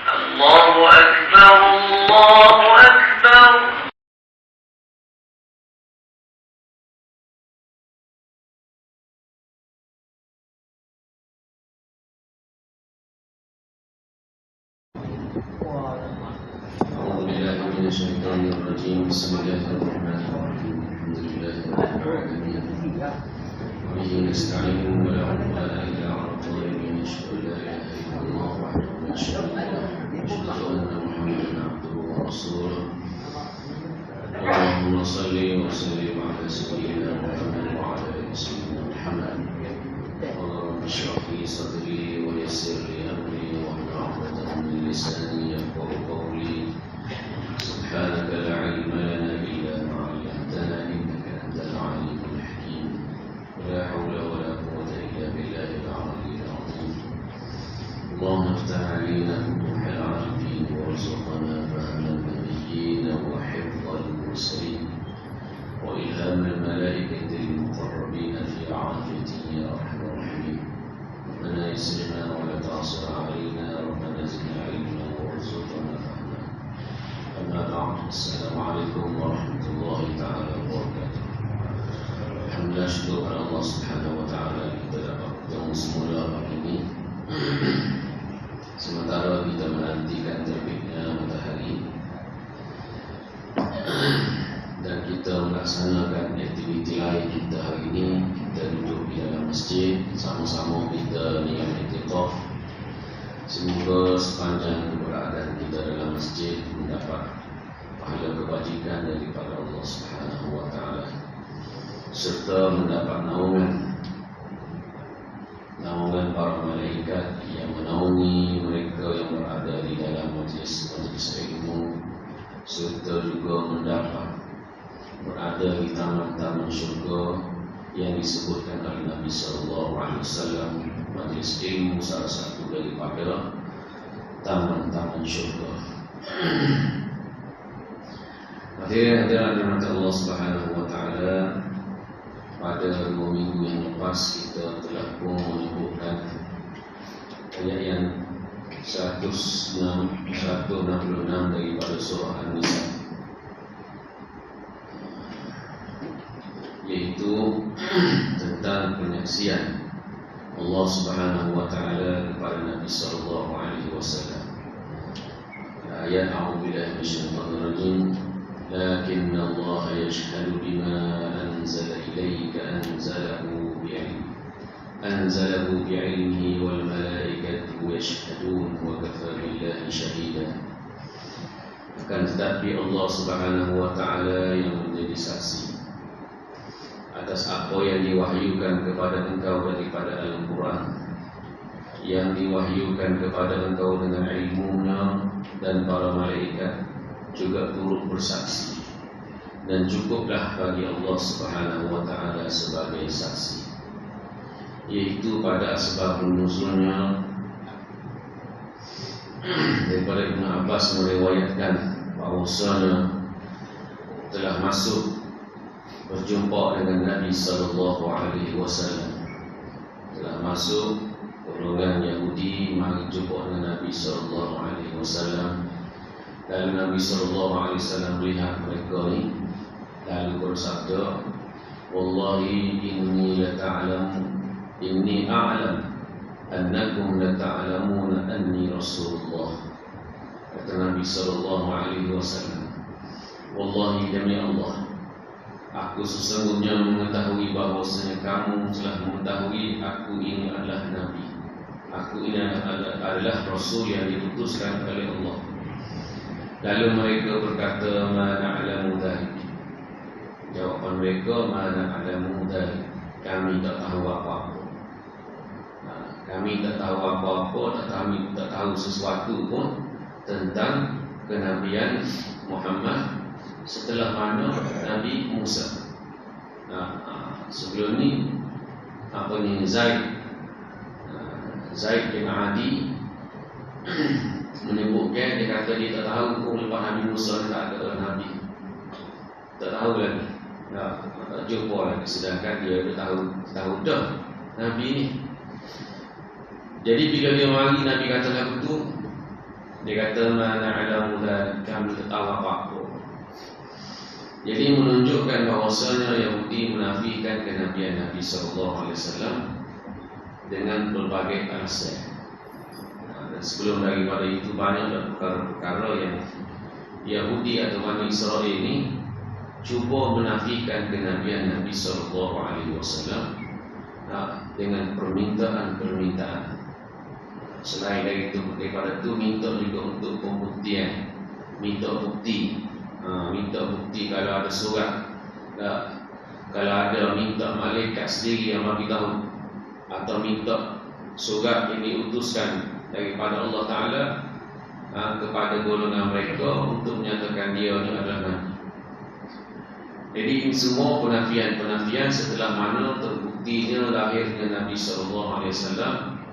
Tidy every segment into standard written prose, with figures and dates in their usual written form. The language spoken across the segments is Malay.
الله أكبر الله أكبر. أعوذ بالله من الشيطان الرجيم. بسم الله الرحمن الرحيم. الحمد لله رب العالمين وبه نستعين ولا عدوان إلا على الظالمين. أشهد أن لا إله إلا الله وحده لا شريك له وأشهد أن محمدا عبده ورسوله. اللهم صل وسلم على سيدنا محمد وعلى آل سيدنا محمد. اللهم اشرح لي صدري ويسر لي أمري واحلل عقدة من لساني يفقهوا قولي. سبحانك لا علم لنا إلا ما علمتنا إنك أنت العليم الحكيم. ولا حول ولا قوة إلا بالله العلي العظيم. اللهم افتح علينا فتوح العارفين وارزقنا فهم النبيين وحفظ المرسلين وإلهام الملائكة المقربين في عافيته يا أرحم الراحمين. ربنا يسرنا ولا تعصر علينا. ربنا زدنا علما وارزقنا فهما. أما بعد، السلام عليكم ورحمة الله تعالى وبركاته. Alhamdulillah, syukur kepada Allah Subhanahu wa taala kita dapat bertemu semula hari ini. Sementara kita menantikan terbitnya matahari dan kita melaksanakan aktiviti lain kita hari ini. Kita duduk di dalam masjid, sama-sama kita niat i'tikaf. Semoga sepanjang keberadaan kita dalam masjid mendapat pahala kebajikan daripada Allah Subhanahu wa taala, serta mendapat naungan para malaikat yang menaungi mereka yang berada di dalam majlis ilmu, serta juga mendapat berada di taman-taman syurga yang disebutkan oleh Nabi sallallahu alaihi wasallam. Majlis ilmu salah satu daripada taman-taman syurga. Hadirin dirahmati Allah Subhanahu wa taala, pada 2 minggu yang lepas kita telah pun menyebutkan ayat yang 166 daripada surah An-Nisa, yaitu tentang penyaksian Allah Subhanahu wa taala kepada Nabi sallallahu alaihi wasallam. Ayat a'udzubillahi minasyaitonir rajim. Lakinna Allah yashhadu bima anzala ilayka anzalahu bi'ilmihi wal malaikatu yashhadun wa kafa billahi shahida. Akan tetapi Allah Subhanahu wa taala yang menjadi saksi atas apa yang diwahyukan kepada engkau daripada Al-Quran, yang diwahyukan kepada engkau dengan ilmunya, dan para malaikat juga turut bersaksi, dan cukuplah bagi Allah Subhanahu wa taala sebagai saksi. Yaitu pada asbabun nuzulnya daripada Ibn Abbas meriwayatkan bahawasanya telah masuk berjumpa dengan Nabi sallallahu alaihi wasallam, telah masuk golongan Yahudi mari jumpa dengan Nabi sallallahu alaihi wasallam. Lalu Nabi sallallahu alaihi wasallam melihat mereka ini, lalu bersabda, "Wallahi inni a'lam annakum la ta'lamuna anni Rasulullah." Kata Nabi sallallahu alaihi wasallam, "Wallahi demi Allah, aku sesungguhnya mengetahui bahawasanya kamu telah mengetahui aku ini adalah Nabi. Aku ini adalah Rasul yang diutuskan oleh Allah." Lalu mereka berkata, "Ma na'lamu dzalik." Jawapan mereka, "Ma na'lamu dzalik." Kami tak tahu apa-apa. Kami tak tahu apa-apa, kami tak tahu sesuatu pun tentang kenabian Muhammad setelah mana Nabi Musa. Sebelum ni Zaid bin Adi menyebutkan, dia kata dia tak tahu pun lepas Nabi Musa tak ada Nabi, tak tahu lagi, tak jumpa lagi. Sedangkan dia tahu dah Nabi ni. Jadi bila dia mari Nabi kata lagu tu, Dia kata mana na'lamu dan kami tahu apa-apa. Jadi menunjukkan bahawasanya Yahudi menafikan kenabian Nabi SAW dengan berbagai alasan. Dan sebelum daripada itu banyak perkara-perkara yang Yahudi atau Bani Israel ini cuba menafikan kenabian Nabi SAW dengan permintaan-permintaan. Selain dari itu, daripada itu minta juga untuk pembuktian, minta bukti, kalau ada surat, kalau ada minta malaikat sendiri yang bagi tahu, atau minta surat yang diutuskan daripada Allah Ta'ala kepada golongan mereka untuk menyatakan dia ni adalah Nabi. Jadi ini semua penafian-penafian setelah mana terbuktinya lahirnya Nabi SAW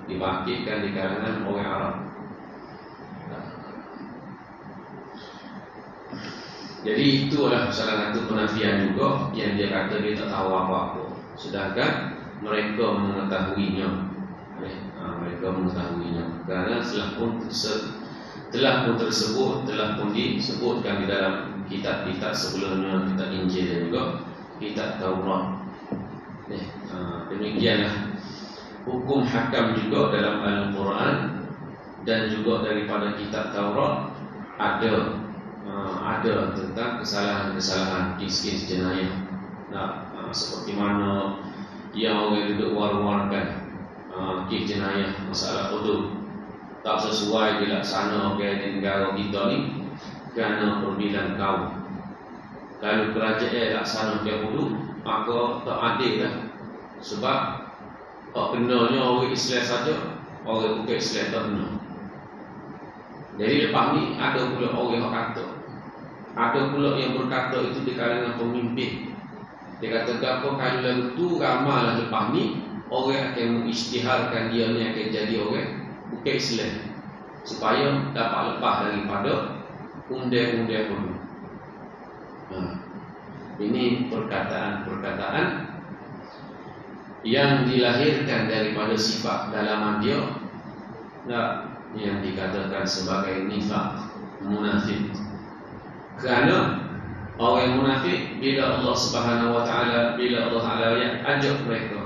dibangkitkan di kalangan orang Arab. Jadi itulah salah satu penafian juga yang dia kata dia tak tahu apa-apa, sedangkan mereka mengetahuinya. Mereka mengetahuinya kerana telah pun disebutkan di dalam kitab-kitab sebelumnya, kitab Injil dan juga kitab Taurat. Demikianlah hukum hakam juga dalam Al-Quran dan juga daripada kitab Taurat ada tentang kesalahan-kesalahan, kes-kes jenayah. Seperti mana yang orang duduk war-warkan kes jenayah, masalah hudud tak sesuai dilaksana di negara kita ni kerana perbezaan kaum. Kalau kerajaan laksana hudud, maka tak adil lah. Sebab tak kenanya orang Islam saja, orang bukan Islam tak kena. Jadi lepas ni ada pula orang yang kata, ada pula yang berkata itu di kalangan pemimpin. Dia kata apa kalau lagu tu ramal lepas ni orang akan mengisytiharkan dia ni akan jadi orang bukan Islam supaya dapat lepas daripada undang-undang dulu. Ini perkataan-perkataan yang dilahirkan daripada sifat dalaman dia, yang dikatakan sebagai nifaq, munafik. Kerana orang munafik, bila Allah Subhanahu Wa Taala, bila Allah Taala ajak mereka,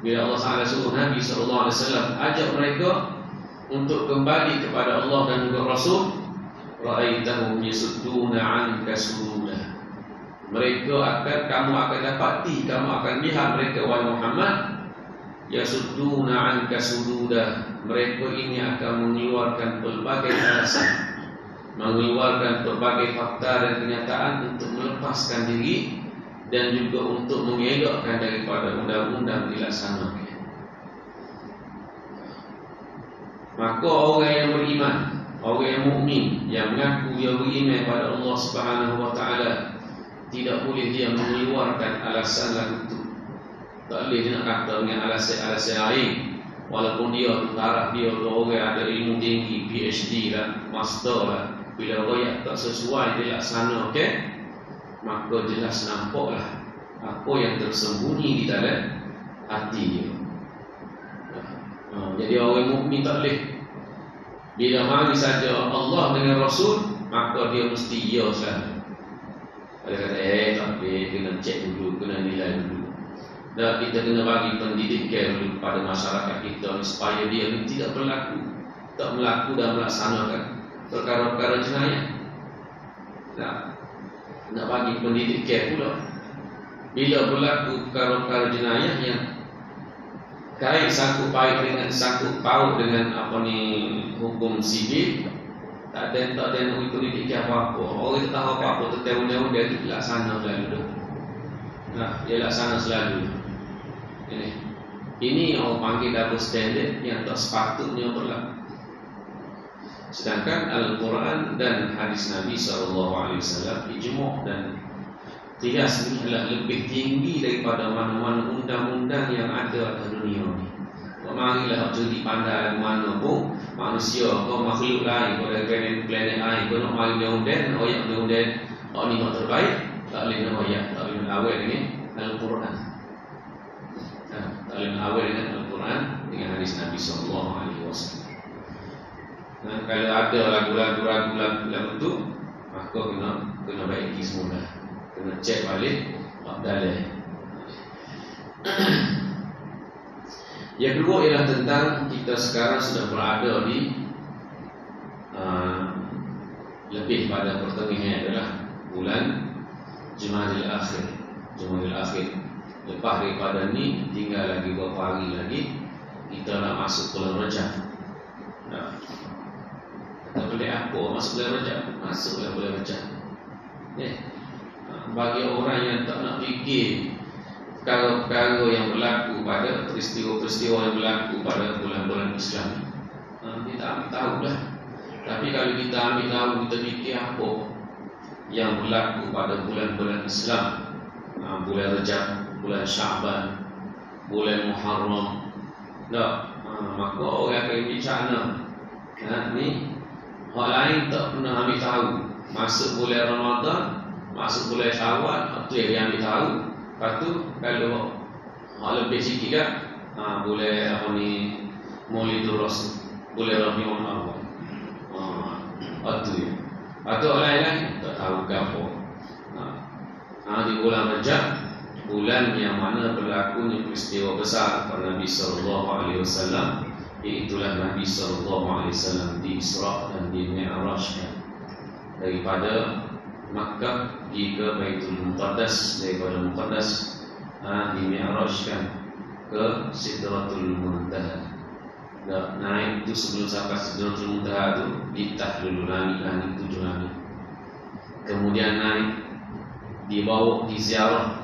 bila Allah Taala suruh Nabi SAW ajak mereka untuk kembali kepada Allah dan juga Rasul, ra'aitahum yasudduna 'anka sududa. Kamu akan dapati, kamu akan lihat mereka wahai Muhammad, yasudduna 'anka sududa. Mereka ini akan mengeluarkan berbagai alasan, mengeluarkan berbagai fakta dan kenyataan untuk melepaskan diri dan juga untuk mengelakkan daripada undang-undang dilaksanakan. Maka orang yang beriman, orang yang mukmin, yang mengaku dia beriman pada Allah Subhanahu Wa Taala, tidak boleh dia mengeluarkan alasan lagu itu. Tak boleh dia nak kata dengan alasan-alasan lain. Walaupun dia taraf dia orang ada ilmu tinggi, PhD lah, master lah, bila royak tak sesuai dilaksana, maka jelas nampaklah apa yang tersembunyi di dalam hati dia. Jadi orang mukmin tak boleh, bila mari saja Allah dengan Rasul, maka dia mesti ya selalu. Ada kata tak boleh, kena cek dulu, kena nilai dulu. Dan kita kena bagi pendidikan dulu kepada masyarakat kita supaya dia tidak tak melaku dan melaksanakan perkara-perkara jenayah. Nak bagi pendidikan pula. Bila berlaku perkara-perkara jenayah yang kait sangkut paut dengan hukum sivil, tak ada nak pendidikan apa-apa. Orang tak tahu apa-apa tentang undang-undang itu dilaksana selalu. Dia laksana selalu. Ini orang panggil double standard yang tak sepatutnya berlaku. Sedangkan Al-Quran dan hadis Nabi SAW ijma' dan qiyas ini adalah lebih tinggi daripada mana-mana undang-undang yang ada di dunia ini. Marilah jadi pandai mana pun manusia atau makhluk lain pada planet lain, kau nak mari undang-undang, undang-undang ni yang terbaik, tak boleh nak tak boleh nak awal dengan Al-Quran. Tak boleh nak awal dengan Al-Quran dengan hadis Nabi SAW. Kalau ada ragu-ragu tu, maka kena baiki semula. Kena cek balik dalil. Yang kedua ialah tentang kita sekarang sudah berada di lebih pada pertengahan adalah bulan Jumadil Akhir. Lepas daripada ni tinggal lagi beberapa hari lagi kita nak masuk bulan Rajab. Tak boleh apa masuk bulan Rajab? Masuklah bulan Rajab. Bagi orang yang tak nak fikir perkara-perkara yang berlaku pada peristiwa-peristiwa yang berlaku pada bulan-bulan Islam, kita ambil tahu dah. Tapi kalau kita ambil tahu, kita fikir apa yang berlaku pada bulan-bulan Islam, bulan Rajab, bulan Sya'ban, bulan Muharram, maka orang akan bicara ni orang lain tak pernah ambil tahu. Masuk bulan Ramadan, masuk bulan Syawal, itu yang dia ambil tahu. Lepas tu kalau lebih sikit kan, boleh apa ni, Maulidur Rasul, boleh Rabiul Awwal. Itu ya. Atau orang lain tak tahu ke apa. Di bulan Rajab, bulan yang mana berlakunya peristiwa besar pada Nabi sallallahu alaihi wasallam, iaitulah Nabi sallallahu alaihi wasallam di Isra dan di Mi'rajkan daripada Makkah pergi ke Baitul Muqaddas, daripada Muqaddas di Mi'rajkan ke Sidratul Muntaha. Naik itu sebelum sampai Sidratul Muntaha itu ditah dulu langit 7 langit. Kemudian naik, dibawa di ziarah,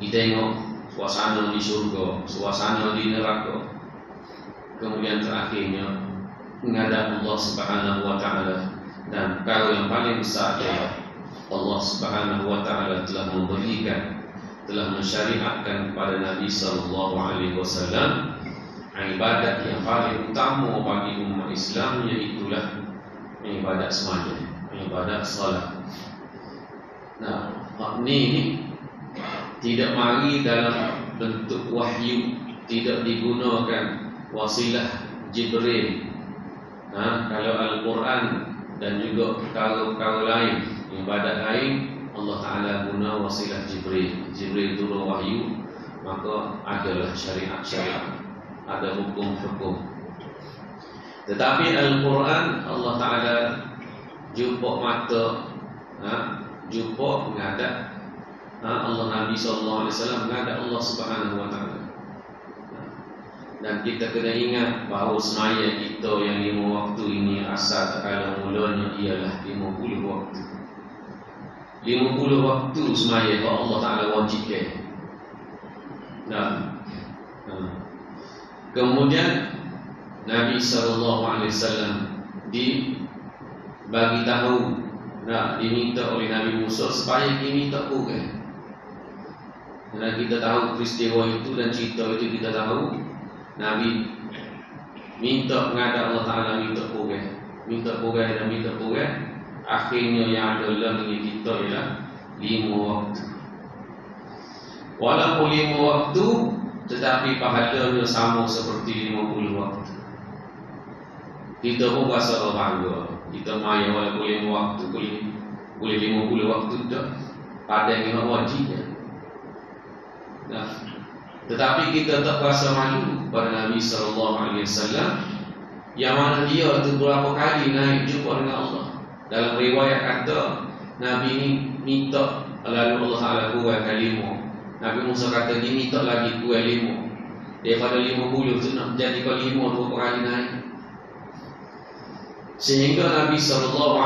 ditengok suasana di syurga, suasana di neraka. Kemudian terakhirnya menghadap Allah Subhanahu wa taala, dan perkara yang paling besar adalah Allah Subhanahu wa taala telah memberikan, telah mensyariatkan kepada Nabi sallallahu alaihi wasallam ibadat yang paling utama bagi umat Islam, iaitulah ibadat sembahyang, ibadat salat. Ini tidak mari dalam bentuk wahyu, tidak digunakan wasilah Jibril. Kalau Al-Quran dan juga perkara-perkara lain, ibadat lain, Allah Ta'ala guna wasilah Jibril. Jibril turun wahyu, maka adalah syariat-syariat, ada hukum-hukum. Tetapi Al-Quran, Allah Ta'ala jumpa mata, jumpa menghadap Allah, Nabi SAW menghadap Allah Subhanahu wa Ta'ala. Dan kita kena ingat bahawa semaya kita yang 5 waktu ini asal kala mulanya ialah 50 waktu. 50 waktu semaya yang Allah Ta'ala wajibkan. Kemudian Nabi SAW dibagi tahu, diminta oleh Nabi Musa supaya diminta kurang. Dan kita tahu peristiwa itu dan cerita itu, kita tahu Nabi minta menghadap Allah Ta'ala, minta kurang. Akhirnya yang ada dalam diri kita ialah 5 waktu. Walaupun 5 waktu, tetapi pahalanya sama seperti 50 waktu. Kita pun rasa bangga. Kita maya walaupun 5 waktu, boleh 50 waktu tak, pada yang wajibnya. Tetapi kita tak rasa malu pada Nabi SAW, yang mana dia tu berapa kali naik jumpa dengan Allah. Dalam riwayat kata Nabi ni minta, lalu Allah Ta'ala kurang kali 5. Nabi Musa kata dia minta lagi kurang 5. Daripada 50 tu nak jadi ke 5 berapa kali naik. Sehingga Nabi SAW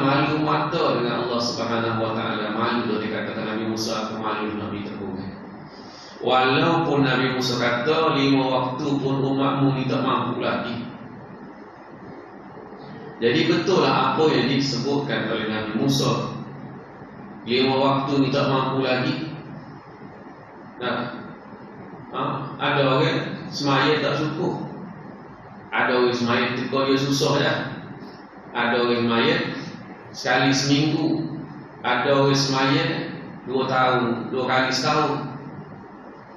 malu mata dengan Allah Subhanahu wa Ta'ala. Malu dia kata Nabi Musa, aku malu nak minta kurang. Walaupun Nabi Musa kata 5 waktu pun umatmu ni tak mampu lagi. Jadi betul lah apa yang disebutkan oleh Nabi Musa, 5 waktu ni tak mampu lagi. Ada orang semaya tak cukup, ada orang semaya teko dia susah dah, ada orang semaya sekali seminggu, ada orang semaya 2 tahun, 2 kali setahun.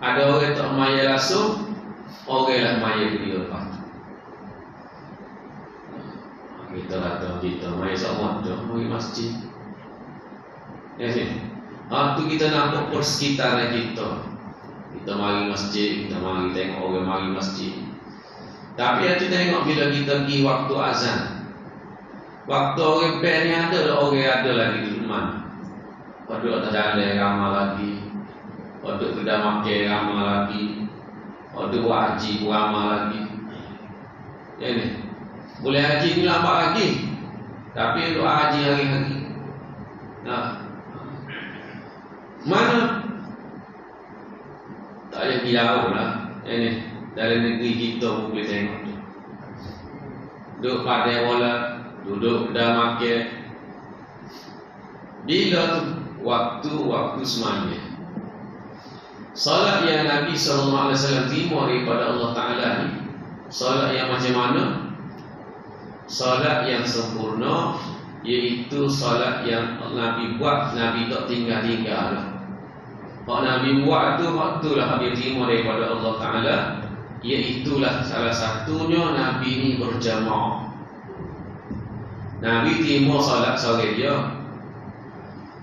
Ada orang tak maya langsung, orang lah maya dia lepas. Kita kata kita mai sama dah mai masjid. Ya sih. Tu kita nampak persekitaran kita. Kita mari masjid, kita mari tengok orang mari masjid. Tapi hati tengok bila kita pergi waktu azan. Waktu orang pek ni ada lagi di rumah. Pada atas jalan ramai lagi. Pada kedai makan ramai lagi. Pada buat haji ramai lagi. Ya ni. Boleh haji ni lambat lagi. Tapi doa haji hari-hari. Nah. Mana? Tak payah pergi jauh lah. Ya ni. Dalam negeri kita pun boleh tengok tu. Duduk pada bola, duduk kedai makan. Bila tu waktu semaya. Salat yang Nabi SAW terima daripada Allah Ta'ala ni, salat yang macam mana? Salat yang sempurna, iaitu salat yang Nabi buat, Nabi tak tinggal-tinggal. Hak Nabi buat tu, hak tu lah dia terima daripada Allah Ta'ala. Iaitulah salah satunya Nabi ni berjamaah. Nabi terima salat sore dia,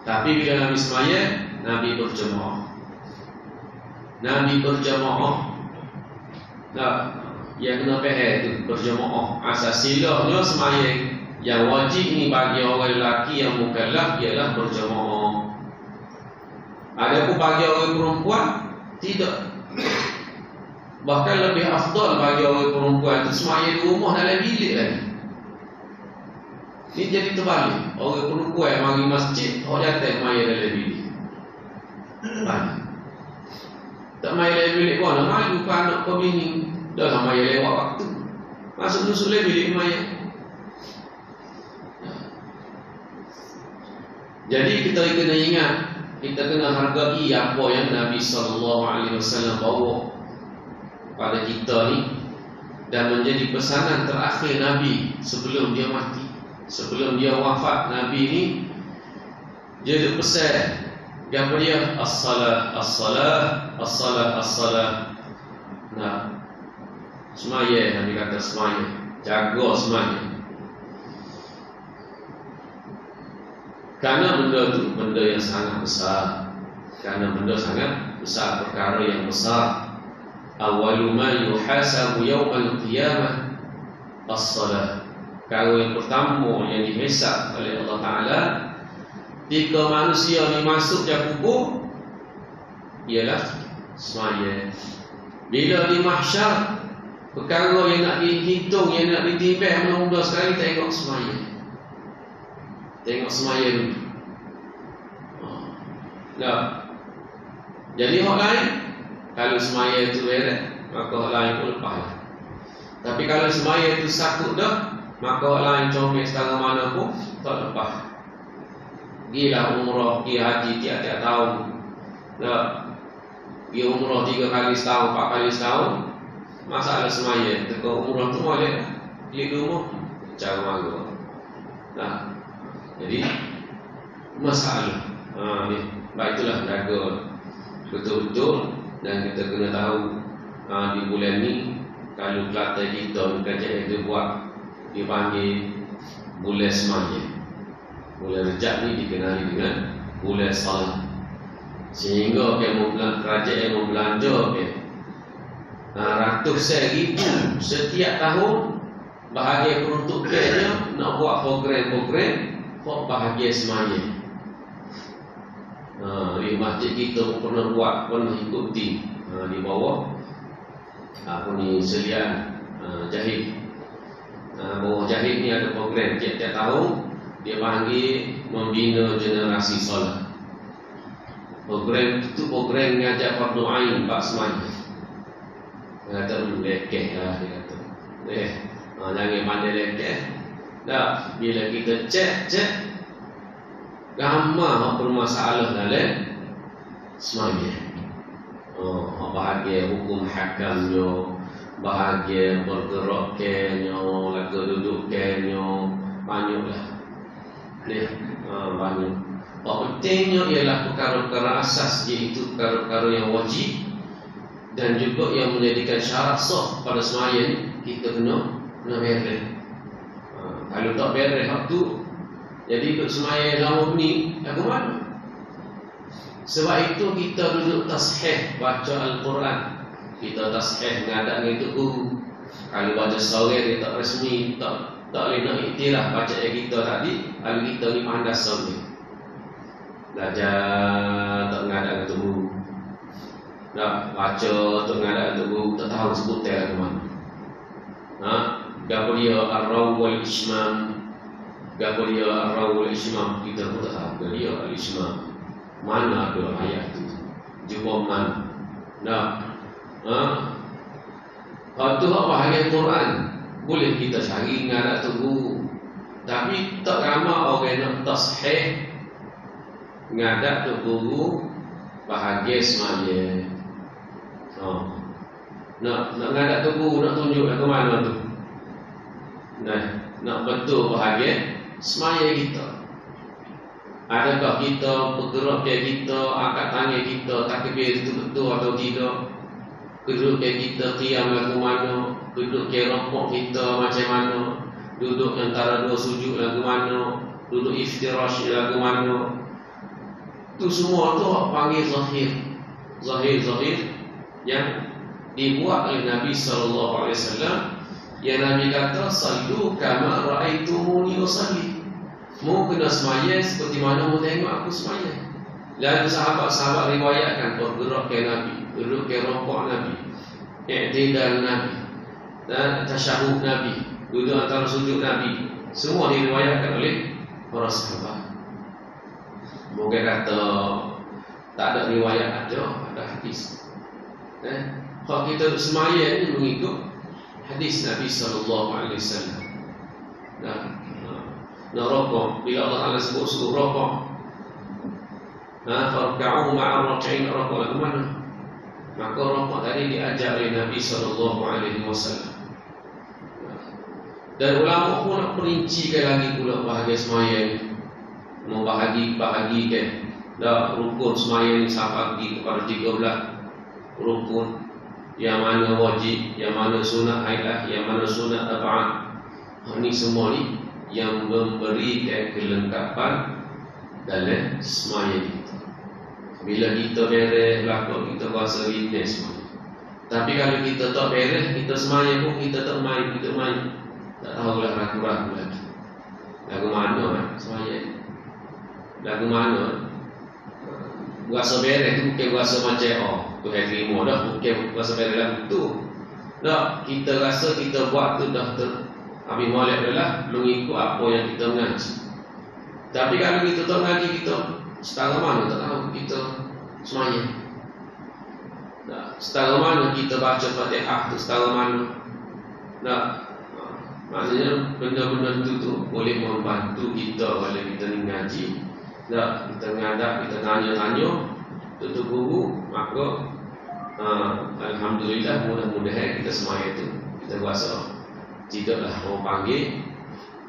tapi bila Nabi semaya, Nabi berjamaah. Nabi berjamaah. Nah, yang kena faham tu berjamaah. Asas silahnya semaya. Yang wajib ni bagi orang lelaki yang mukallaf ialah berjamaah. Adapun bagi orang perempuan tidak. Bahkan lebih afdal bagi orang perempuan itu semaya di rumah dalam bilik lagi. Ini jadi terbalik. Orang perempuan mari masjid, orang datang maya dalam bilik. Balik. Tak maya dalam bilik pun, maju ke anak ke bini. Dah lah maya lewat waktu. Masuk nusuk dalam bilik maya. Jadi kita kena ingat, kita kena hargai apa yang Nabi SAW bawa pada kita ni, dan menjadi pesanan terakhir Nabi sebelum dia mati, sebelum dia wafat. Nabi ni dia ada pesan apa dia? As-salat, as-salat, as-salat, as-salat. Nah, semaya. Nabi kata semaya, jaga semaya. Karena benda tu benda yang sangat besar. Karena benda sangat besar, perkara yang besar. Awwalu ma yuhasabu yawmal qiyamah as-salat. Perkara yang pertama yang dihisab oleh Allah Ta'ala ketika manusia ni masuk ke kubur ialah semaya. Bila di mahsyar, perkara yang nak dihitung, yang nak ditimbang mula-mula sekali, tengok semaya. Tengok semaya dulu. Nah, jadi orang lain, kalau semaya itu beres, maka orang lain pun lepas lah. Tapi kalau semaya itu sakut dah, maka orang lain comel setengah mana pun tak lepas. Gilah umrah, pergi haji tiap-tiap tahun. Nah, pergi umrah 3 kali setahun, 4 kali setahun, masalah semaya. Teka umrah tu boleh klik rumah, cara marah. Nah, jadi masalah. Ni, baiklah jaga betul-betul. Dan kita kena tahu di bulan ni, kalau Kelantan kita kerajaan itu buat, dipanggil bulan semaya. Bulan Rejab ni dikenali dengan bulan salat. Sehingga kerajaan membelanja ratus ribu setiap tahun bahagian peruntukannya nak buat program-program buat bahagian semaya. Di masjid kita pun pernah buat, pernah ikuti di bawah apa ni, selian Jahid. Bawah Jahid ni ada program tiap-tiap tahun, dia panggil membina generasi solat. Program itu program ngajak fardu ain bab semaya. Dia kata lekeh lah, dia kata jangan pandai lekeh. Dah bila kita cek gambar bermasalah dalam semaya. Bahagian hukum hakamnya, bahagian bergerakkannya, lagu dudukkannya, banyaklah. Banyak. Pentingnya ialah perkara-perkara asas, iaitu perkara-perkara yang wajib dan juga yang menjadikan syarat sah pada semaya ni, kita kena beres. Kalau Kalau tak beres hak tu, jadi duduk semaya lama ni, lagu mana? Sebab itu kita duduk tasheh baca Al-Quran. Kita tasheh ngadak dengan itu guru. Kalau baca sore dia tak resmi, tak boleh nak iktiraf baca kita tadi. Kalau kita ni pandai sore, belajar tak ngadak dengan itu guru. Nak baca tak ngadak dengan itu guru, tak tahu sebut lagu mana. Gapo dia ar-raw wal ishmam. Gapo dia ar-raw wal ishmam, kita pun tak tahu dia al-ishmam. Mana ada ayat tu? Jumpa mana? Waktu bahagian Quran boleh kita cari ngadak tu, tapi tak ramai orang nak tasheh ngadak tu guru bahagian semaya. Nak ngadak tu guru, nak tunjuk ke mana tu? Nak betul bahagian semaya kita. Adakah kita bergerak kayak kita, angkat tangan kita, takbir itu betul atau tidak? Duduk kayak kita, qiyam lagu mana? Duduk kayak rokok kita macam mana? Duduk antara dua sujud lagu mana? Duduk iftirash lagu mana? Itu semua tu panggil zahir. Zahir yang dibuat oleh Nabi SAW. Yang Nabi kata, sallu kama ra'aitumuni usalli. Mu kena semaya seperti mana mu tengok aku semaya. Lalu sahabat-sahabat riwayatkan bergerak ke Nabi, duduk ke rokok Nabi, i'tidal Nabi, dan tasyahud Nabi, duduk antara sujud Nabi. Semua diriwayatkan oleh para sahabat. Mungkin kata tak ada riwayat, ada hadis. Kalau kita semaya ini mengikut hadis Nabi SAW. Nak rokok, bila Allah Ta'ala sebut suruh rokok, farka'u ma'ar rak'in, rokok lagu mana? Maka rokok tadi diajar oleh Nabi SAW. Dan ulama pun nak perincikan lagi pula bahagian semaya ni, membahagi-bahagikan rukun semaya ni sampai pergi kepada 13 rukun. Yang mana wajib, yang mana sunat haidah, yang mana sunat tab'an. Ini semua ni yang memberikan kelengkapan dalam semaya kita. Bila kita beres belakang, kita rasa fitness semua. Tapi kalau kita tak beres, kita semaya pun kita tak main, tak tahulah ragu-ragu lagi. Lagu mana semaya? Lagu mana? Rasa beres tu bukan rasa macam tu hari terima dah, bukan rasa beres lagu tu. Tak, kita rasa kita buat tu dah habis molek adalah mengikut apa yang kita mengaji. Tapi kalau kita tak mengaji, kita setara mana tak tahu kita semaya. Setara mana kita baca Fatihah tu, setara mana. Maknanya benda-benda tu boleh membantu kita kalau kita mengaji. Kita ngadak, kita tanya-tanya tutup guru, maka alhamdulillah, mudah-mudahan kita semaya tu kita rasa tidaklah orang panggil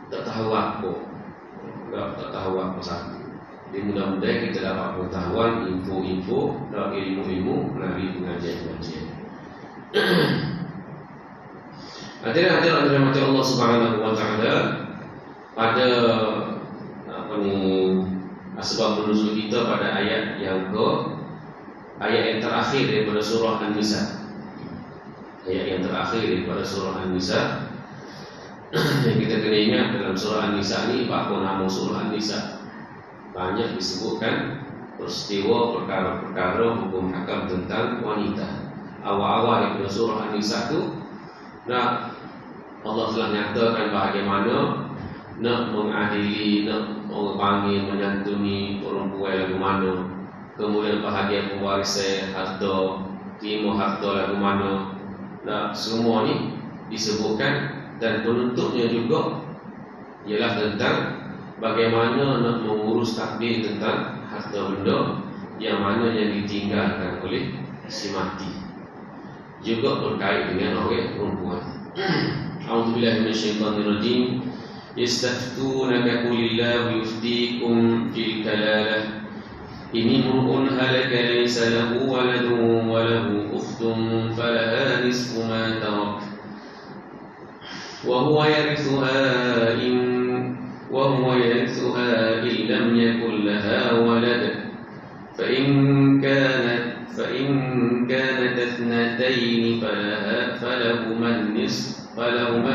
tak tahu apa, tak tahu apa satu. Jadi mudah-mudahan kita dapat pengetahuan, info-info dan ilmu-ilmu melalui pengajian-pengajian. Hadirin-hadirin dirahmati Allah Subhanahu wa taala, pada sebab menuzul kita pada ayat yang terakhir daripada surah An-Nisa. Ayat yang terakhir daripada surah An-Nisa. Yang kita kena ingat dalam surah An-Nisa ni, apa nama surah An-Nisa? Banyak disebutkan peristiwa, perkara-perkara, hukum hakam tentang wanita. Awal-awal daripada surah An-Nisa tu, Allah telah nyatakan bagaimana nak mengadili, nak orang panggil, menyantuni perempuan lagu mana. Kemudian bahagian pewarisan harta, terima harta lagu mana. Semua ni disebutkan. Dan penuntutnya juga ialah tentang bagaimana nak mengurus takdir tentang harta benda yang mana yang ditinggalkan oleh si mati. Juga berkait dengan orang perempuan. A'udzubillahi minasyaitonirrajim. Yastaftunaka qulillahu yuftikum fil kalalah. Ini mur'un halaka laysa lahu waladun wa lahu ukhtun falaha nisfu ma tarak wa huwa yarithuha in وهو يرثها إن لم يكن لها ولد فإن كانت اثنتين فلهما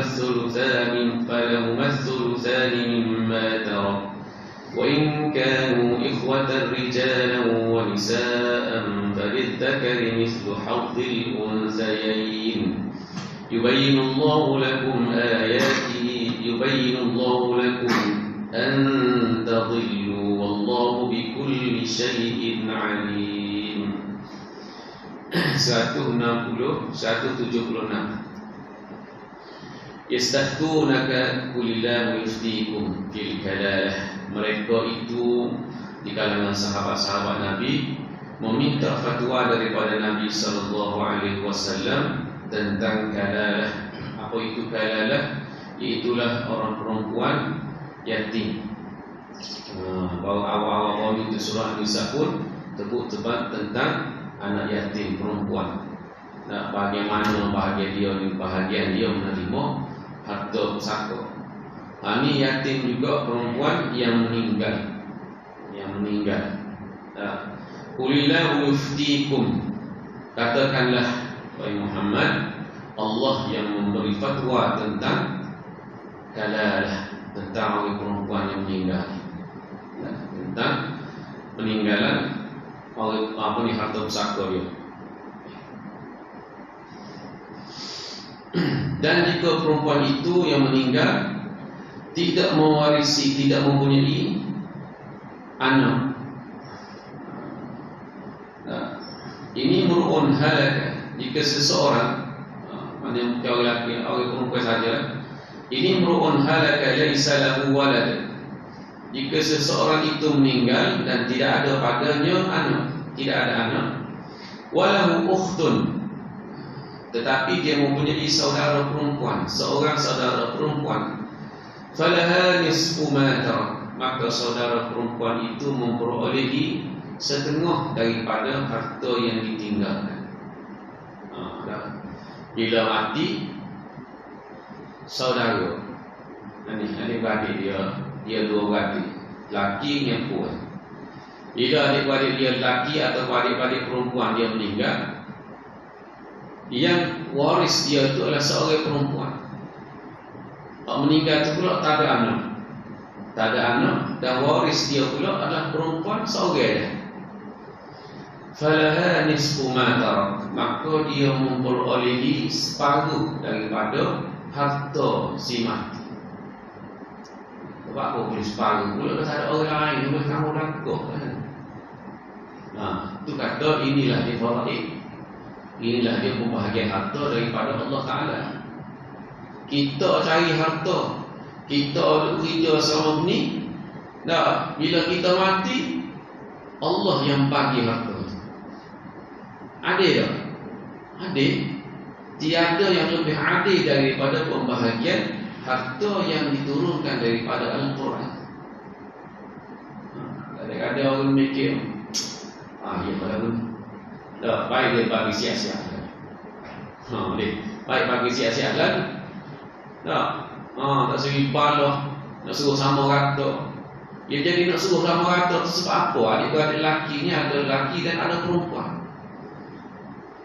الثلثان مما ترك وإن كانوا إخوة رجالا ونساء فللذكر مثل حظ الأنثيين يبين الله لكم أن تضلوا والله بكل شيء عليم. 176. Yastaftunaka qulillahu yuftikum fil kalalah. Mereka itu di kalangan sahabat-sahabat Nabi meminta fatwa daripada Nabi sallallahu alaihi wasallam tentang kalalah. Apa itu kalalah? Iaitulah orang perempuan yatim. Bahawa awal-awal itu surah Nisa pun tebak-tebak tentang anak yatim perempuan. Nah, bagaimana bahagian dia menerima harta pusaka. Ini yatim juga perempuan yang meninggal. Qulillahu yuftikum. Katakanlah wahai Muhammad, Allah yang memberi fatwa tentang kalalah, tentang orang perempuan yang meninggal. Tentang peninggalan harta pusaka dia. Dan jika perempuan itu yang meninggal tidak mewarisi, tidak mempunyai anak, ini mur'un halaka. Jika seseorang, mana lelaki atau perempuan saja, ini mur'un halaka laisa lahu walad. Jika seseorang itu meninggal dan tidak ada padanya anak, tidak ada anak, walahu ukhtun, tetapi dia mempunyai saudara perempuan, seorang saudara perempuan, falaha nisfu ma tarak, maka saudara perempuan itu memperolehi setengah daripada harta yang ditinggalkan. Bila mati saudara, adik-beradik dia dua beradik, laki dengan perempuan. Bila adik-beradik dia laki atau adik-beradik perempuan dia meninggal, yang waris dia itu adalah seorang perempuan. Meninggal itu pula tak ada anak, dan waris dia pula adalah perempuan seorang. Falaha nisfu ma tarak, maka dia memperolehi separuh daripada harta si mati. Sebab apa boleh separuh? Pula tak ada orang lain yang boleh kamu lakukan kan? Itu kata inilah dia faraid. Inilah dia pembahagian harta daripada Allah Ta'ala. Kita cari harta, kita kerja selama ni, bila kita mati, Allah yang bagi harta. Adil tak? Adil. Tiada yang lebih adil daripada pembahagian harta yang diturunkan daripada Al-Quran. Kadang-kadang orang mikir, ya pada pun baik dia bagi siap-siap kan. Baik bagi siap-siap kan. Tak segi balah, nak suruh sama rata. Ya jadi nak suruh sama rata tu sebab apa? Adik-beradik lelaki ni ada lelaki dan ada perempuan.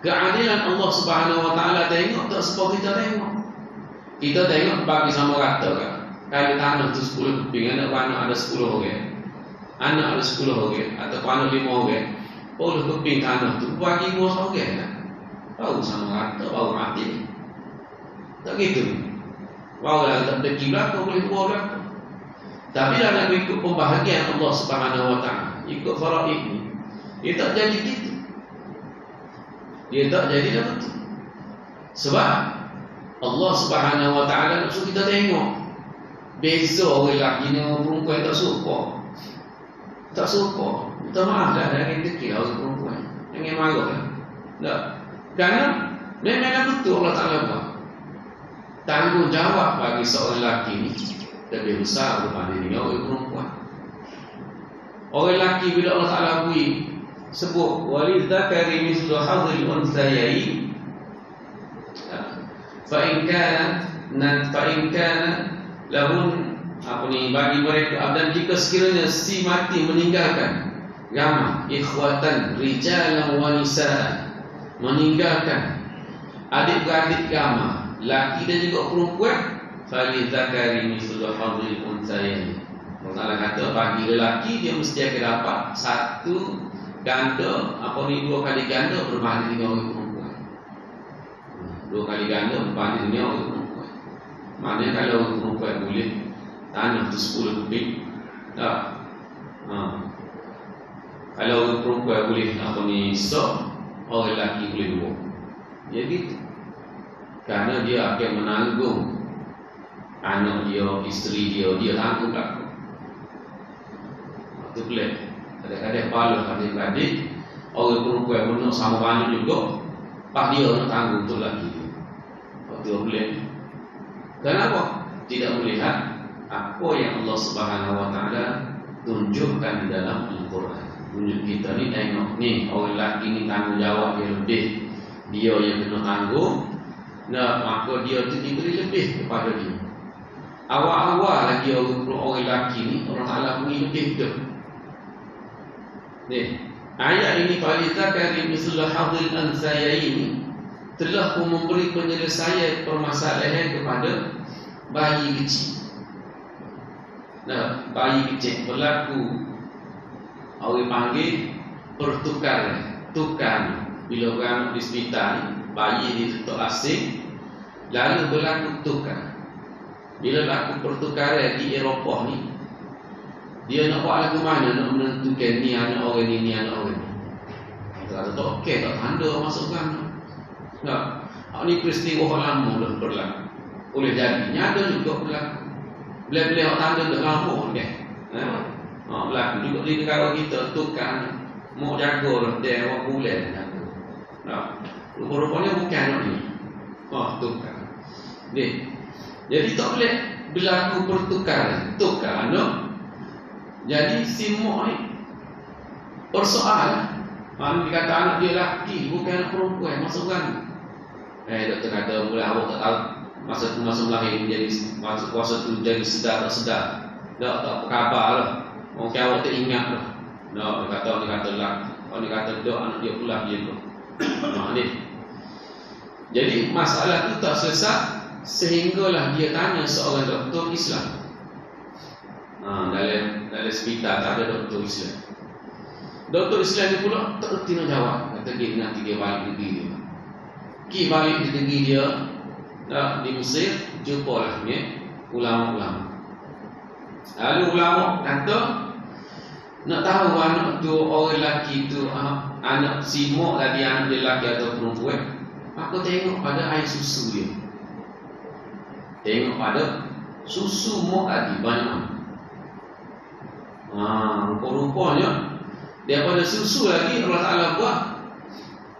Keadilan Allah Subhanahu Wa Taala tengok tak sebab kita tengok. Kita tengok bagi sama rata kan. Kalau tanah tu 10 keping, anak ada 10 orang. Anak ada 10 orang atau anak 5 orang. 10 keping tanah tu bagi 2 orang kan. Baru sama rata, baru mati. Tak gitu. Baru lah tak deki belakang, boleh keluar belakang. Tapi dah nak ikut pembahagian Allah Subhanahu Wa Taala, ikut faraid ni, dia tak jadi gitu. Dia tak jadi dah betul. Sebab Allah Subhanahu Wa Taala nak suruh kita tengok beza orang lelaki dengan perempuan. Tak suka. Minta maaf dah dari rezeki orang perempuan. Jangan marah kan. Tak. Kerana memang betul Allah Ta'ala buat. Tanggungjawab bagi seorang lelaki ni lebih besar berbanding dengan orang perempuan. Orang lelaki bila Allah Ta'ala sebut walidzakari mithlu hadzil unthayayn, fa in kana lahun bagi mereka. Dan jika sekiranya si mati meninggalkan gamma ikhwatan rijalan wa nisaan, meninggalkan adik-beradik gamma, laki dan juga perempuan, falizakari mithlu hadhil unthayain. Allah kata bagi lelaki dia mesti akan dapat satu ganda, dua kali ganda berbanding dengan orang perempuan. Dua kali ganda berbanding dengan orang perempuan. Maknanya kalau orang perempuan boleh tanah tu 10 lebih, tak? Kalau orang perempuan boleh sok, orang lelaki boleh 2. Jadi kerana dia akan menanggung anak dia, isteri dia tanggung belakang. Itu boleh. Kadang-kadang pahala adik-adik orang perempuan pun nak sama banyak juga, pak dia nak tanggung untuk lelaki dia. Itu boleh. Kenapa? Tidak melihat apa yang Allah Subhanahu Wa Taala tunjukkan di dalam Al-Quran. Tunjuk kita ni, tengok ni orang lelaki ni tanggungjawab dia lebih, dia yang kena tanggung. Nah, maka dia tu diberi lebih kepada dia. Awal-awal lagi orang lelaki ni Allah Taala beri lebih dia. Ni ayat ini falizakari mithlu hadhil unthayain telah pun memberi penyelesaian permasalahan kepada bayi kecil. Nah, bayi kecil berlaku orang panggil pertukaran, tukar. Bila orang di hospital, bayi ditutup asing, lalu berlaku tukar. Bila berlaku pertukaran di Eropah ni, dia nak buat lagu mana, nak menentukan ni anak orang ni anak orang ni. Kata tak okey, tak tanda masukkan. Nah, ni peristiwa lama dah berlaku. Boleh jadi nyata juga berlaku. Bila-bila orang tanda dah lama kan. Berlaku juga di negara kita, tukar mau jaga dia orang bulan jaga. Nah, rupa-rupanya bukan ni. Tukar. Jadi tak boleh berlaku pertukaran, tukar anak. Jadi si mak ni persoalan. Mana dikata anak dia lelaki, bukan anak perempuan, masuk kan? Doktor kata mula awak tak tahu masa melahir menjadi kuasa tu jadi sedar tak sedar. Tak kabar lah. Mungkin awak tak ingat lah. Dia kata lelaki. Dia kata anak dia pula dia tu. Ni. Jadi masalah tu tak selesai sehinggalah dia tanya seorang doktor Islam. Dalam hospital tak ada doktor Islam. Doktor Islam ni pula tak erti nak jawab. Kata dia nanti dia balik negeri dia. Balik di negeri dia di Mesir, jumpalah ni ulama-ulama. Lalu ulama kata nak tahu anak tu orang lelaki tu anak si mak tadi anak dia lelaki atau perempuan. Aku tengok pada air susu dia. Tengok pada susu mak tadi banyak. Rupa-rupanya daripada susu lagi Allah Ta'ala buat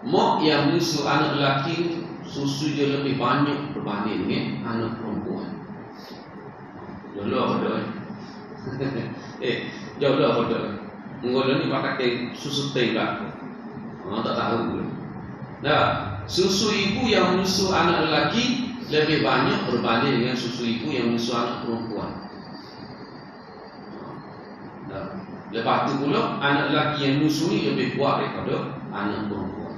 mak yang menyusu anak lelaki susu dia lebih banyak berbanding dengan anak perempuan. Jodoh bodoh. Jodoh bodoh. Menggoda ni pakai susu teh lah. Tak tahu. Nah, susu ibu yang menyusu anak lelaki lebih banyak berbanding dengan susu ibu yang menyusu anak perempuan. Lepas tu pula anak lelaki yang menyusui lebih kuat daripada anak perempuan.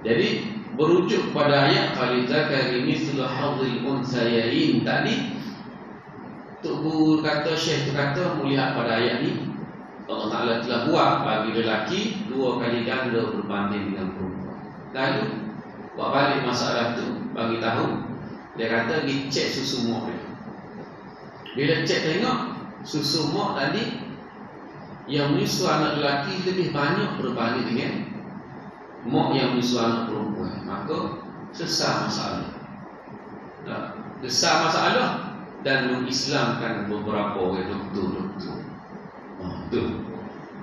Jadi berujuk pada ayat falizakari mithlu hadhil unthayain tadi. Tok Guru kata, Syekh tu kata melihat pada ayat ni Allah Ta'ala telah buat bagi lelaki 2 kali ganda berbanding dengan perempuan. Lalu buat balik masalah tu, bagi tahu dia kata dia cek susu mak dia. Bila cek tengok susu mak tadi yang menyusu anak lelaki lebih banyak berbanding dengan mak yang menyusu anak perempuan. Maka sesat masalah. Besar masalah dan mengislamkan beberapa orang doktor-doktor. Tu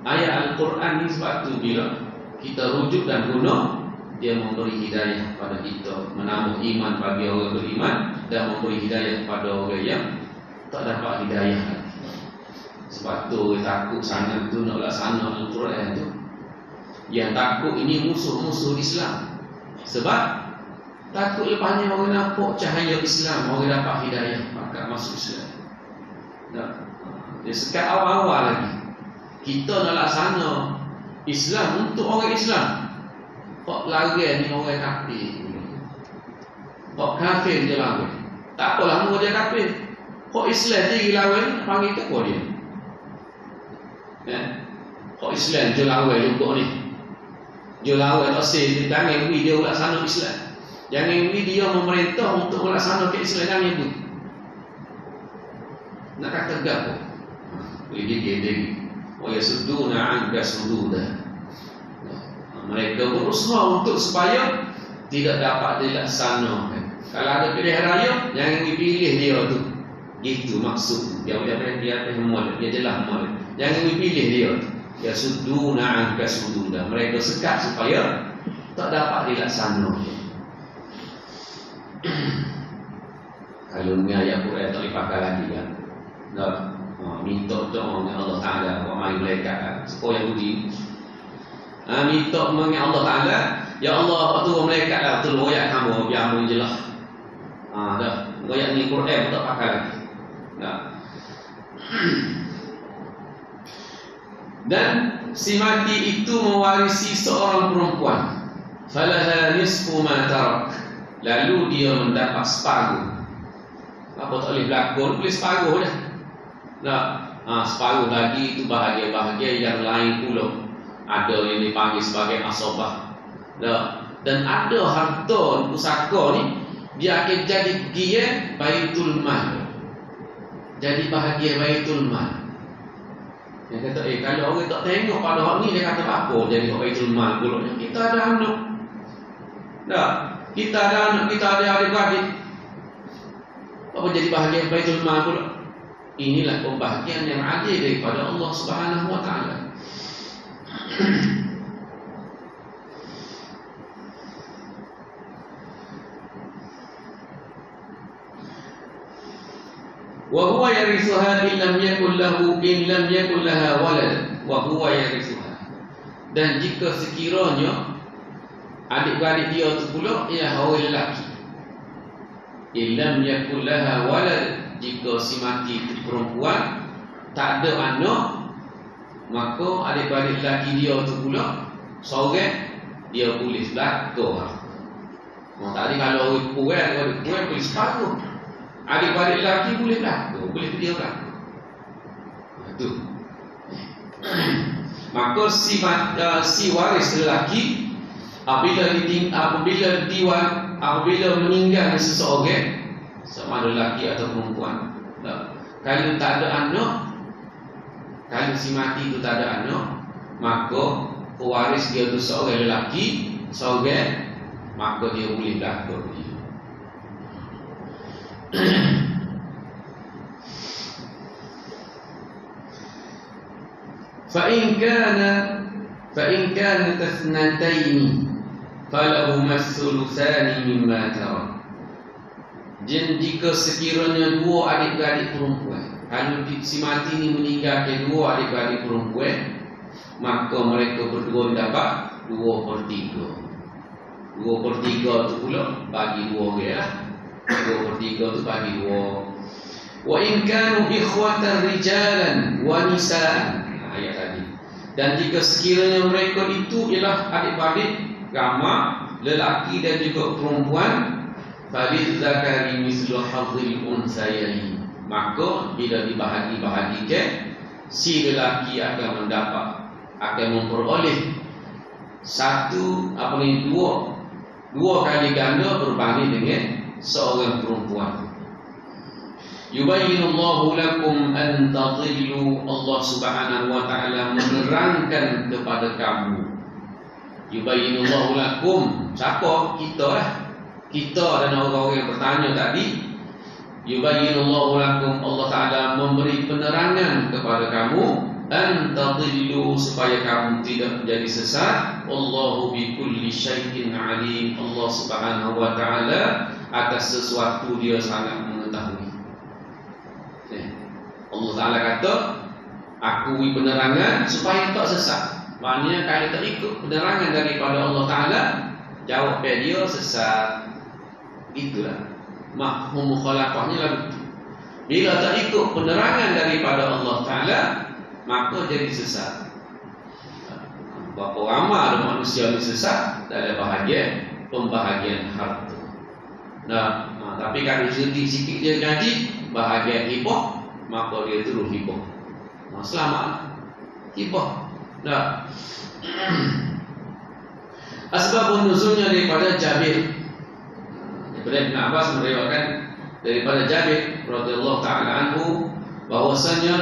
ayat Al-Quran ni sebab tu bila kita rujuk dan guna, dia memberi hidayah kepada kita, menambah iman bagi orang beriman dan memberi hidayah kepada orang yang tak dapat hidayah lagi. Sebab tu takut sangat tu nak laksana Al-Quran tu. Yang takut ini musuh-musuh Islam. Sebab takut lepasnya orang nampak cahaya Islam, orang dapat hidayah maka masuk Islam. Dia sekat awal-awal lagi. Kita nak laksana Islam untuk orang Islam. Kok lari ni orang kafir. Kok kafir je lawan. Tak apalah mu dia kafir. Kok Islam dia lawan panggil tak kau dia. Kok Islam je lawan untuk ni. Je lawan asal jangan dia laksana Islam. Jangan dia memerintah untuk melaksanakan Islam yang itu. Nak kata gapo? Gigi-gigi. Wa yasudduna 'anka sududa. Mereka berusaha untuk supaya tidak dapat dilaksanakan. Kalau ada pilihan raya, jangan dipilih dia tu. Itu maksud. Dia semua dia jelas semua. Jangan dipilih dia. Yasudduna 'anka sududa. Mereka sekat supaya tak dapat dilaksanakan. Kalau ni ayat Quran tak dipakai lagi kan. Nak minta doa dengan Allah Taala, wa mai malaikat. Sekolah Yahudi. Minta dengan Allah Taala, ya Allah waktu malaikat lah tu royak kamu biar mu jelas. Dah. Royak ni Quran tak pakai lagi. Dah. Dan si mati itu mewarisi seorang perempuan. Falaha nisfu ma tarak. Lalu dia mendapat separuh. Apa tak boleh berlaku? Boleh separuh dah. Separuh lagi itu bahagia-bahagia yang lain pula. Ada yang dipanggil sebagai asabah. Dan ada harta pusaka ni, dia akan jadi bahagia baitul mal. Jadi bahagia baitul mal. Dia kata, kalau orang tak tengok pada hak ni, dia kata apa jadi baitul mal pula. Kita ada anak. Kita ada anak, kita ada adik-adik. Apa jadi bahagia baitul mal pula? Inilah pembahagian yang adil daripada Allah Subhanahu wa taala. Wa huwa yarithuha in lam yakul laha walad wa huwa yarithuha. Dan jika sekiranya adik-beradik dia tu pula ialah orang lelaki. In lam yakul laha walad, jika si mati itu perempuan tak ada anak, maka adik-beradik lelaki dia tu pula seorang dia boleh belakang. Tadi kalau orang boleh separuh, adik-beradik lelaki boleh belakang, boleh dia belakang. Itu. Maka si waris lelaki apabila meninggal seseorang, sama ada lelaki atau perempuan, kalau tak ada anak, kalau si mati itu tak ada anak, maka pewaris dia itu seorang lelaki, seorang, maka dia boleh belakang dia. فإن كانت اثنتين فلهما الثلثان مما ترك. Dan jika sekiranya dua adik-beradik perempuan, kalau si mati ini meninggalkan dua adik-beradik perempuan, maka mereka berdua dapat 2/3. 2/3 itu pula bagi dua orang lah. 2/3 itu bagi dua. Wa in kanu ikhwatan rijalan wa nisaan. Ayat tadi. Dan jika sekiranya mereka itu ialah adik-beradik ramah, lelaki dan juga perempuan, falidzakari mislu hadzil unsayni, maka bila dibahagi-bahagikan, si lelaki akan memperoleh dua kali ganda berbanding dengan seorang perempuan. Yubayyinullahu lakum an tadillu. Allah Subhanahu wa taala menerangkan kepada kamu. Yubayyinullahu lakum, siapa? Kita lah. Kita dan orang-orang yang bertanya tadi. Yubayyinullahu lakum, Allah taala memberi penerangan kepada kamu, an tadillu, supaya kamu tidak menjadi sesat. Allahu bikulli syai'in alim. Allah Subhanahu wa taala atas sesuatu dia sangat mengetahui. Allah Ta'ala kata, akui penerangan supaya tak sesat. Maknanya kalau tak ikut penerangan daripada Allah Ta'ala, jawab dia sesat. Itulah mafhum mukhalafahnya lalu. Bila tak ikut penerangan daripada Allah Ta'ala, maka jadi sesat. Berapa ramai ada manusia yang sesat dalam pembahagian harta. Tapi kalau sedih sikit dia ngaji bahagian hibah, maka dia terus hibah. Selamat hibah. Asbabun nuzulnya daripada Jabir. Daripada Ibn Abbas meriwayatkan daripada Jabir radhiyallahu ta'ala anhu bahwasanya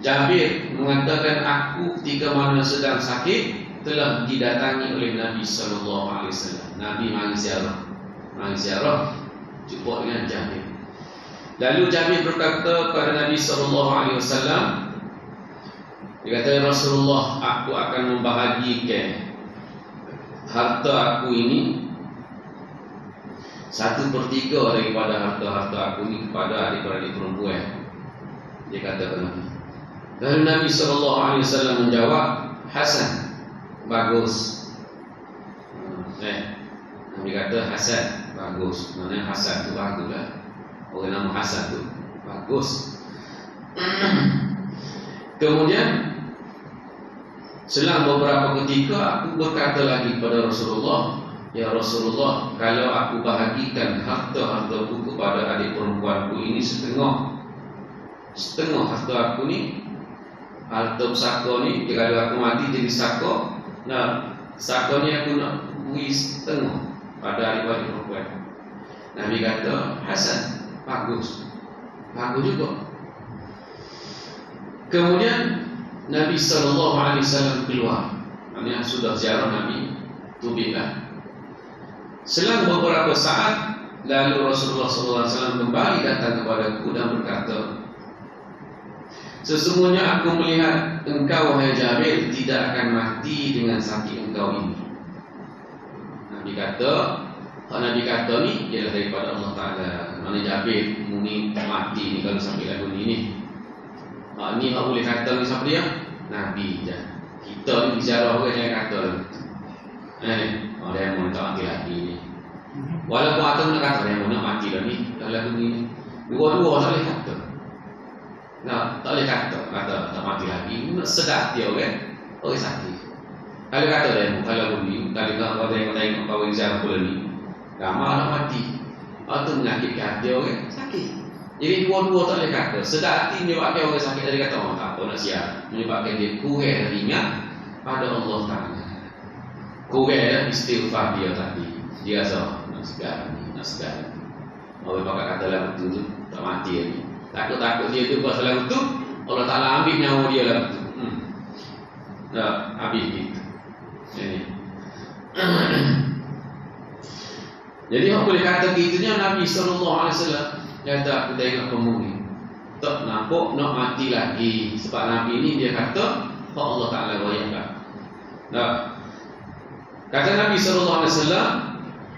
Jabir mengatakan, aku ketika mana sedang sakit telah didatangi oleh Nabi sallallahu alaihi wasallam. Nabi mari ziarah jumpa dengan Jabir. Lalu Jabir berkata kepada Nabi sallallahu alaihi wasallam, dia kata, Rasulullah, aku akan membahagikan harta aku ini 1/3 daripada harta aku ini kepada adik-adik perempuan. Dia kata Nabi. Lalu Nabi SAW menjawab, Hasan, bagus. Nabi kata Hasan, bagus. Maksudnya Hasan tu baguslah. Orang nama Hasan tu bagus. Kemudian selang beberapa ketika aku berkata lagi kepada Rasulullah, ya Rasulullah, kalau aku bahagikan harta-hartaku kepada adik perempuanku ini setengah harta aku ni, harta pusaka ni, kalau aku mati jadi saka, saka ni aku nak beri setengah pada adik-adik perempuan. Nabi kata, Hasan, bagus juga. Kemudian Nabi SAW keluar. Maksudnya sudah ziarah Nabi, tubiklah. Selang beberapa saat, lalu Rasulullah SAW kembali datang kepadaku dan berkata, sesungguhnya aku melihat engkau, wahai Jabir, tidak akan mati dengan sakit engkau ini. Nabi kata ni ialah daripada Allah Ta'ala. Mana Jabir muni mati ni kalau sampai lagu ni. Ni tak boleh kata ni siapa dia? Nabi je. Kita ni bicara orang jangan kata dia mau tak mati lagi ni. Walaupun atau nak kata dia mau nak mati dah ni, kalau lagu ni dua-dua tak boleh kata. Tak boleh kata tak mati lagi. Sedap dia orang sakit. Kalau kata dia mau, kalau bunyi, kalau kau tengok kau bicara pula ni, ramai nak mati. Atau menyakitkan dia orang sakit. Jadi dua-dua tak boleh kata. Sedap hati menyebabkan orang sakit dari kata tak apa nak siap. Menyebabkan dia kurang ingat pada Allah Ta'ala. Kurang istighfar dia tadi. Dia rasa nak segar. Orang pakai kata lagu tu tak mati lagi. Takut-takut dia tu pasal lagu tu, Allah Ta'ala ambil nyawa dia lagu tu. Habis gitu. Jadi orang boleh kata gitunya Nabi SAW kata, aku tengok kamu ni tak nampak nak mati lagi. Sebab Nabi ni dia kata Allah Ta'ala wayangkan. Kata Nabi SAW,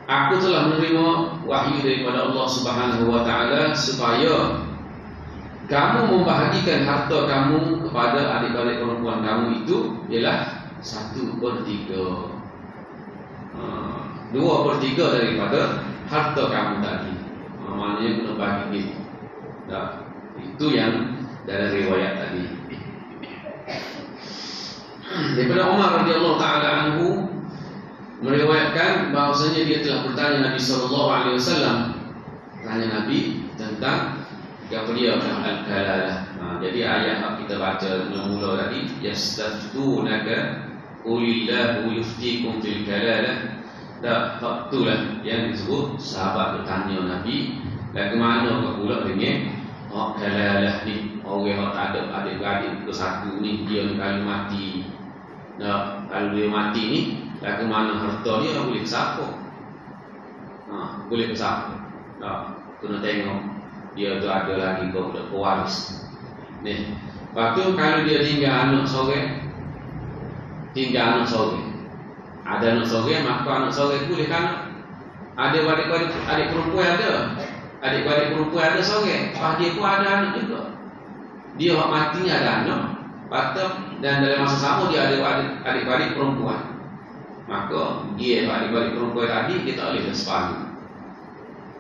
aku telah menerima wahyu daripada Allah Subhanahu Wa Ta'ala supaya kamu membahagikan harta kamu kepada adik-adik perempuan kamu itu ialah 1/3, 2/3 daripada harta kamu tadi. Maknanya kena bagi gitu. Itu yang dalam riwayat tadi. Daripada Umar radhiyallahu ta'ala anhu meriwayatkan bahawasanya dia telah bertanya Nabi SAW, tanya Nabi tentang dia al-kalalah. Jadi ayat yang kita baca mula-mula tadi, yastaftunaka qulillahu yuftikum fil kalalah. Itulah yang disebut sahabat bertanya Nabi, ke mana kau pula dengan kalalah ni, orang yang tak ada adik-adik ke satu ni, dia kalau mati. Kalau dia mati ni, ke mana harta dia boleh ke siapa? Boleh ke siapa? Kena tengok dia tu ada lagi kau boleh pewaris. Lepas tu kalau dia tinggal anak seorang, ada anak seorang, maka anak seorang boleh kan? Ada adik perempuan ada. Adik-adik perempuan ada seorang, dia pun ada anak juga. Dia orang matinya ada anak, patut, dan dalam masa sama dia ada adik-adik perempuan. Maka dia adik-adik perempuan tadi dia tak boleh separuh.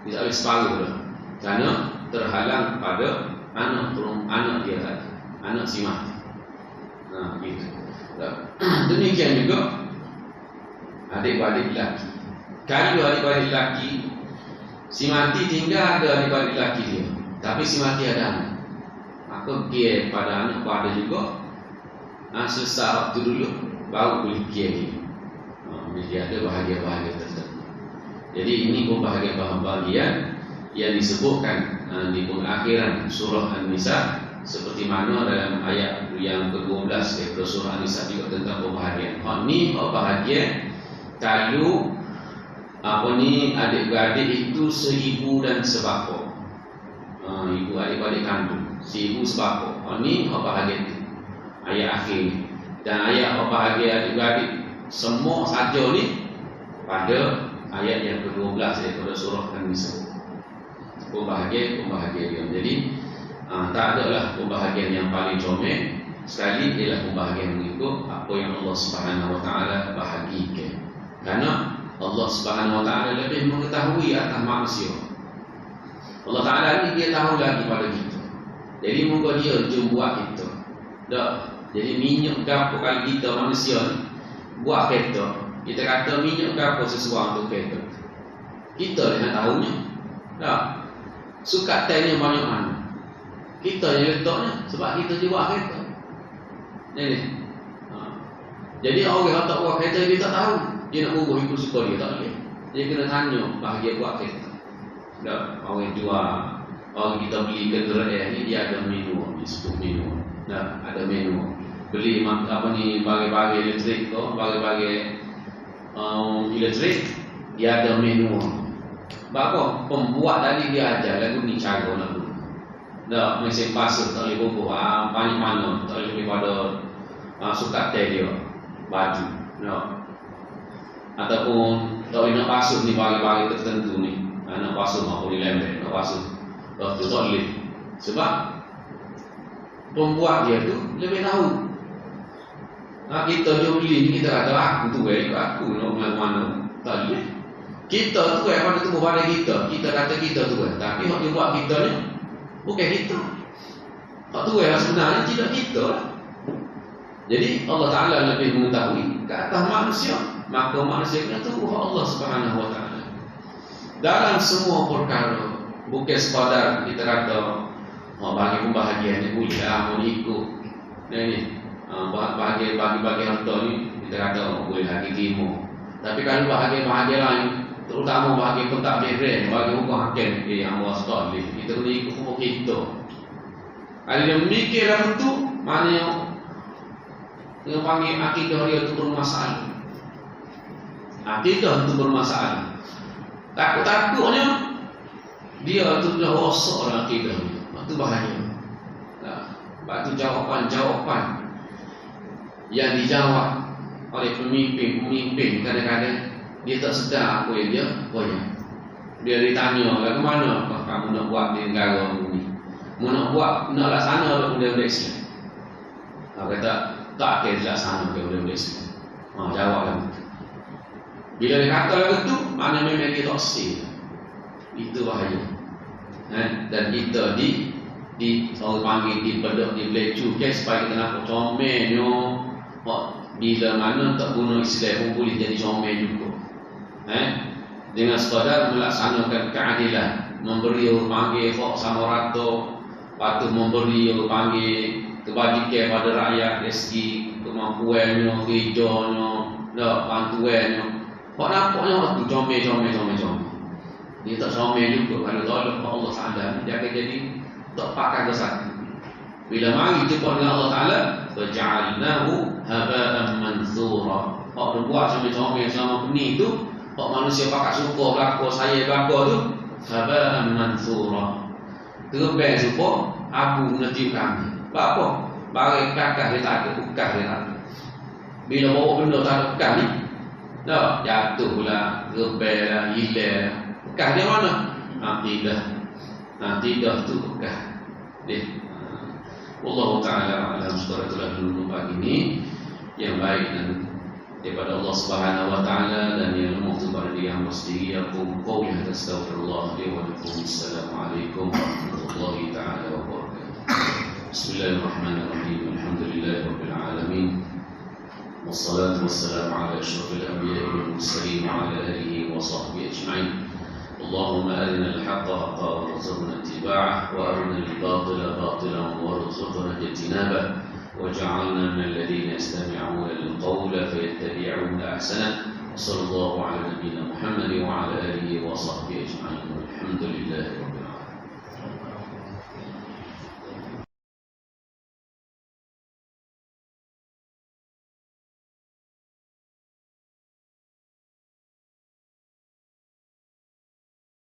Dia tak boleh separuh dah. Kerana terhalang pada anak dia tadi, anak si mati. Gitu. Demikian juga adik-adik lelaki. Kalau adik-adik lelaki si mati tinggal ada adik-adik lelaki dia, tapi si mati ada anak, maka dia pada anak pada juga selesai waktu dulu baru boleh dia. Dia ada bahagia-bahagia tertentu. Jadi ini pembahagian-pembahagian yang disebutkan di pengakhiran surah An-Nisa, seperti mana dalam ayat yang ke-12 daripada surah An-Nisa juga tentang pembahagian. Ini bahagia kalau adik-beradik itu seibu dan sebapa. Ibu adik-adik kandung, seibu sebapa. Ini bahagia itu ayat akhir. Dan ayat bahagia adik-beradik semua saja ni pada ayat yang ke-12 daripada surah An-Nisa. Pembahagian dia. Jadi tak adalah pembahagian yang paling comel, sekali ialah pembahagian mengikut apa yang Allah Subhanahu Wa Taala bahagikan. Karena Allah Subhanahu Wa Taala lebih mengetahui atas manusia. Allah Taala ni dia tahu lagi pada kita. Jadi moga dia jom buat kita. Tak. Jadi minyak gapo kalau kita manusia ni buat kereta, kita kata minyak gapo sesuatu untuk kereta. Kita yang tahunya. Tak. Sukat tanya banyak mana. Kita yang letaknya sebab kita je buat kereta. Jadi jadi orang yang tak buat kereta dia tak tahu. Dia nak urus ikut suka dia tak boleh. Dia kena tanya bahagia buat kereta. Tak. Orang jual, orang kita beli kenderaan ni dia ada menu, disebut menu. Tak, ada menu. Beli bagai-bagai elektrik tu, bagai-bagai elektrik, dia ada menu. Bapak pembuat tadi dia ajar lagu ni cara nak buat. Dah mesin basuh tak boleh bubuh, banyak mana tak boleh pada sukat teh dia baju. Nah. Ataupun tak boleh nak basuh ni bagai-bagai tertentu ni. Nak basuh apa ni lembek, nak basuh. Tu tak boleh. Sebab pembuat dia tu lebih tahu. Kita je beli ni kita kata aku tu aku nak mana tak boleh. Kita tu pada tubuh badan kita kata kita tu tapi hak dia buat kita ni bukan kita. Hak tu sebenarnya tidak kita lah. Jadi Allah Taala lebih mengetahui ke atas manusia, maka manusia kena tunggu Allah Subhanahu Wa Taala dalam semua perkara. Bukan sekadar kita kata bagi pembahagian ni boleh mau ikut ni bahagia bagi harta ni kita kata boleh lagi timur. Tapi kalau bahagia lain, terutama bahagia pentadbir bagi hukum hakim yang Allah kita kena ikut hukum kita. Kalau dia mikir dalam tu, mana yang panggil akidah dia tu bermasalah. Akidah tu bermasalah. Takut-takutnya dia tu dah rosak dalam akidah dia. Itu bahaya. Sebab itu jawapan-jawapan yang dijawab oleh pemimpin kadang-kadang dia tak sedar apa yang dia banyak. Dia ditanya, ke mana kamu nak buat di negara ini? Mu nak buat, nak laksana benda-benda Islam. Kata, tak akan laksana benda-benda Islam. Jawablah. Bila dia kata begitu, mana memang dia tak sih. Itu bahaya. Dan kita orang panggil di pedok di belecu supaya kita nak comelnya. Bila mana tak guna Islam pun boleh jadi comel juga. Dengan sekadar melaksanakan keadilan, memberi orang panggil hak sama rata, patuh memberi orang panggil kebajikan pada rakyat dari segi kemampuannya, kerjanya, bantuannya. Hak nampaknya waktu comel. Dia tak comel juga kalau tak ada Allah Taala, dia akan jadi tak pakai ke satu. Bila mari jumpa dengan Allah Taala, faj'alnahu haba'an mansura. Hak buat comel sama pening tu, hak manusia pakai suka belaka saya belaka tu, haba'an mansura. Terbang suka abu netiuk kami. Apa? Bagi kakak dia tak ada, bekas dia tak ada. Bila bawa benda tak ada bekas ni, jatuh pula, rebel lah, hilang lah. Bekas dia mana? Nanti dah tu bekas dia. Allah Ta'ala alam, saudara-saudara dulu pagi ini yang baik dan daripada Allah Subhanahu wa taala dan yang memohon kepada Dia yang sendiri. Aku qauli hadza astaghfirullah li wa lakum. Assalamualaikum warahmatullahi taala wabarakatuh. Bismillahirrahmanirrahim. Alhamdulillahirabbil alamin. Wassalatu wassalamu ala asyrafil anbiya'i wal mursalin wa ala alihi wa sahbihi ajma'in. اللهم أرنا الحق حقا وارزقنا اتباعه وأرنا الباطل باطلا وارزقنا اجتنابه واجعلنا من الذين يستمعون القول فيتبعون أحسنه وصلى الله على نبينا محمد وعلى آله وصحبه أجمعين والحمد لله رب العالمين.